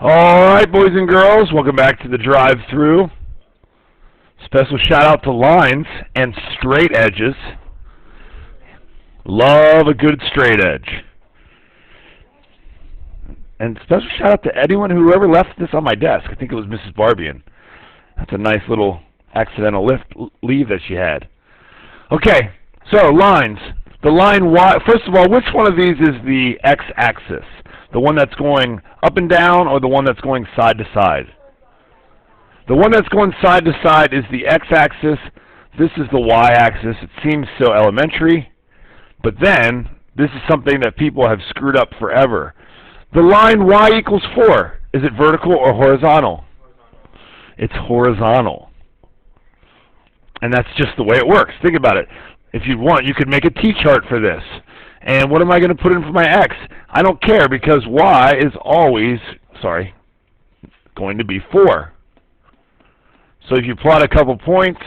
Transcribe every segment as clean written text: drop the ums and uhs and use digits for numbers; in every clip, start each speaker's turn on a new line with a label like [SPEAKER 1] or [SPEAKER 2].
[SPEAKER 1] All right, boys and girls, welcome back to the drive-through. Special shout out to lines and straight edges. Love a good straight edge. And special shout out to whoever left this on my desk. I think it was Mrs. Barbian. That's a nice little accidental leave that she had. Okay, so lines. The line Y, first of all, which one of these is the x-axis? The one that's going up and down or the one that's going side to side? The one that's going side to side is the x-axis. This is the y-axis. It seems so elementary, but then this is something that people have screwed up forever. The line y equals 4. Is it vertical or horizontal? It's horizontal. And that's just the way it works. Think about it. If you want, you could make a t-chart for this. And what am I going to put in for my x? I don't care because y is always, going to be 4. So if you plot a couple points,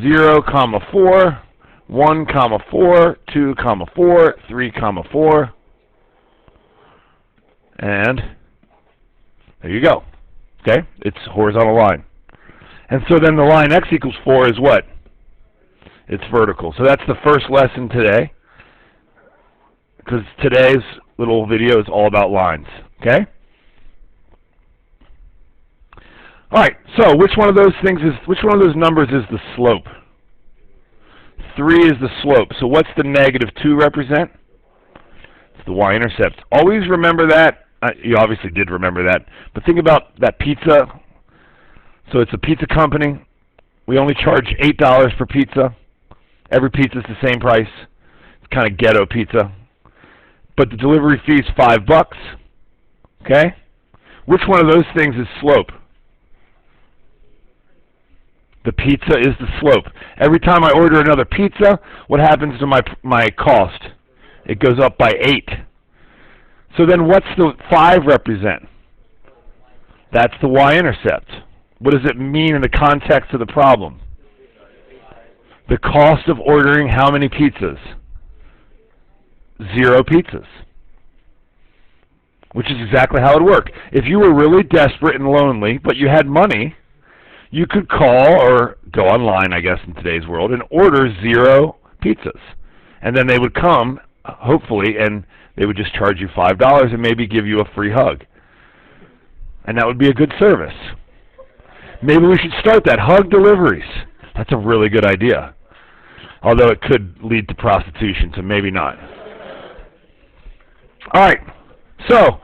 [SPEAKER 1] 0, 4, 1, 4, 2, 4, 3, 4, and there you go. Okay? It's a horizontal line. And so then the line x equals 4 is what? It's vertical. So that's the first lesson today, because today's little video is all about lines. Okay? All right. So which one of those numbers is the slope? 3 is the slope. So what's the negative 2 represent? It's the y-intercept. Always remember that. You obviously did remember that. But think about that pizza. So it's a pizza company. We only charge $8 per pizza. Every pizza is the same price. It's kind of ghetto pizza. But the delivery fee is $5. Okay? Which one of those things is slope? The pizza is the slope. Every time I order another pizza, what happens to my cost? It goes up by 8. So then what's the 5 represent? That's the y-intercept. What does it mean in the context of the problem? The cost of ordering how many pizzas? 0 pizzas. Which is exactly how it worked. If you were really desperate and lonely, but you had money, you could call or go online, I guess, in today's world, and order 0 pizzas. And then they would come, hopefully, and they would just charge you $5 and maybe give you a free hug. And that would be a good service. Maybe we should start that. Hug deliveries. That's a really good idea. Although it could lead to prostitution, so maybe not. All right. So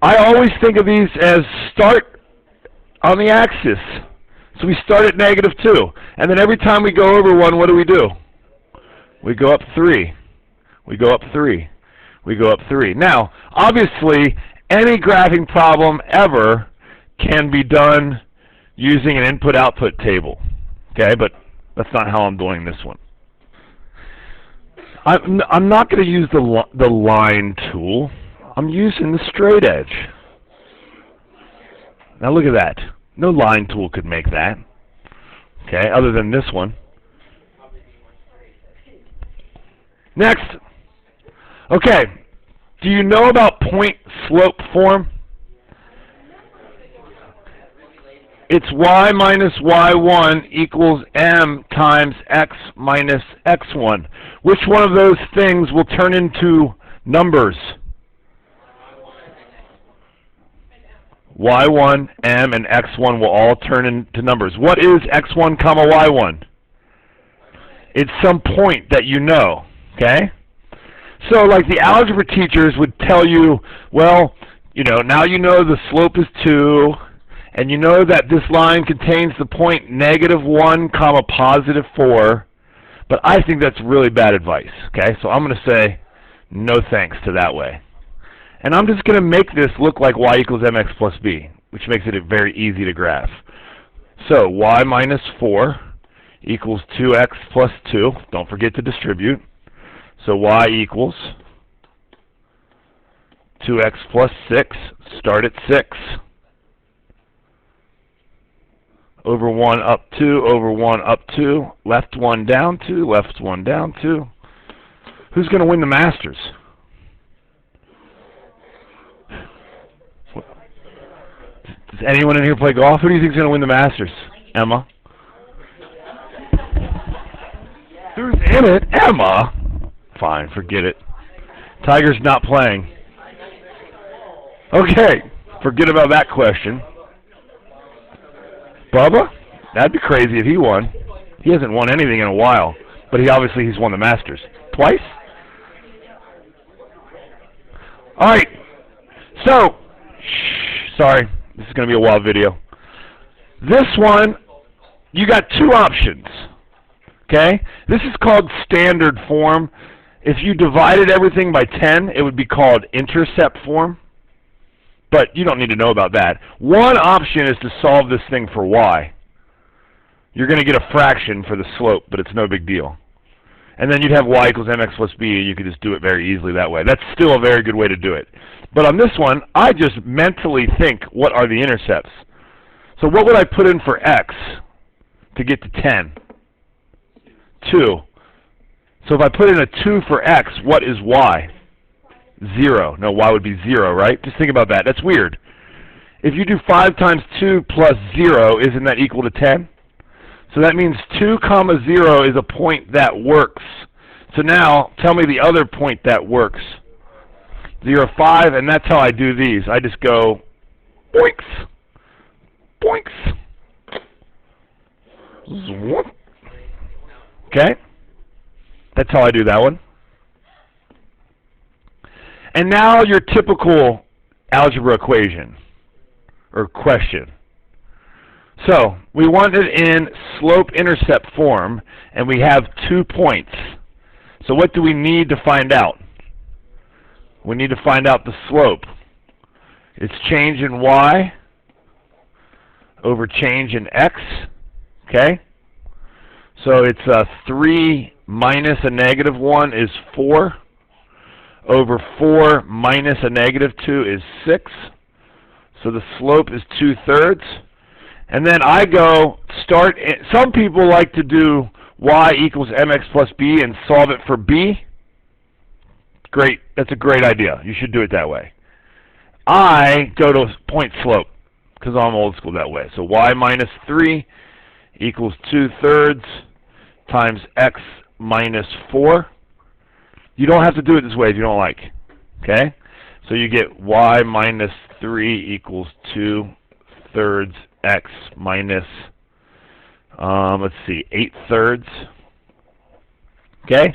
[SPEAKER 1] I always think of these as start on the axis. So we start at negative 2. And then every time we go over 1, what do? We go up 3. We go up 3. We go up 3. Now, obviously, any graphing problem ever can be done using an input-output table. Okay, but that's not how I'm doing this one. I'm not going to use the line tool. I'm using the straight edge. Now look at that. No line tool could make that. Okay, other than this one. Next. Okay, do you know about point slope form? It's y minus y1 equals m times x minus x1. Which one of those things will turn into numbers? y1, m, and x1 will all turn into numbers. What is x1 comma y1? It's some point that you know, okay? So like the algebra teachers would tell you, well, now you know the slope is 2, and you know that this line contains the point -1 comma positive 4, but I think that's really bad advice, okay? So I'm going to say no thanks to that way. And I'm just going to make this look like y equals mx plus b, which makes it very easy to graph. So y minus 4 equals 2x plus 2. Don't forget to distribute. So y equals 2x plus 6. Start at 6. Over 1 up 2, over 1 up 2. Left 1 down 2, left 1 down 2. Who's going to win the Masters? anyone in here play golf? Who do you think is going to win the Masters? Emma. Who's in it? Emma. Fine, forget it. Tiger's not playing. Okay, forget about that question. Bubba? That'd be crazy if he won. He hasn't won anything in a while, but he's won the Masters. Twice? Alright, so, sorry, this is going to be a wild video. This one, you got two options, okay? This is called standard form. If you divided everything by 10, it would be called intercept form, but you don't need to know about that. One option is to solve this thing for y. You're going to get a fraction for the slope, but it's no big deal. And then you'd have y equals mx plus b, and you could just do it very easily that way. That's still a very good way to do it. But on this one, I just mentally think, what are the intercepts? So what would I put in for x to get to 10? 2. So if I put in a 2 for x, what is y? 0. No, y would be 0, right? Just think about that. That's weird. If you do 5 times 2 plus 0, isn't that equal to 10? So that means 2 comma 0 is a point that works. So now, tell me the other point that works. 0, 5, and that's how I do these. I just go, boinks, boinks, zwoop. Okay? That's how I do that one. And now your typical algebra equation, or question. So, we want it in slope-intercept form, and we have 2 points. So what do we need to find out? We need to find out the slope. It's change in y over change in x, okay? So it's 3 minus a negative 1 is 4, over 4 minus a negative 2 is 6. So the slope is 2/3. And then I go start, some people like to do y equals mx plus b and solve it for b. Great, that's a great idea. You should do it that way. I go to point slope, because I'm old school that way. So y minus 3 equals 2/3 times x minus 4. You don't have to do it this way if you don't like, okay? So you get y minus 3 equals 2/3 x minus, let's see, 8/3. Okay?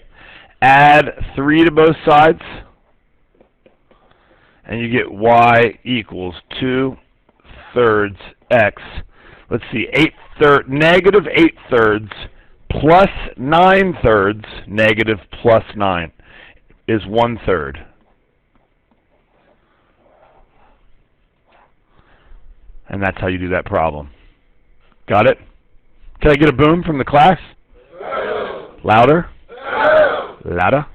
[SPEAKER 1] Add 3 to both sides, and you get y equals 2/3 x. Let's see, negative 8/3 plus 9/3, negative plus 9, is 1/3. And that's how you do that problem. Got it? Can I get a boom from the class? Louder? Louder?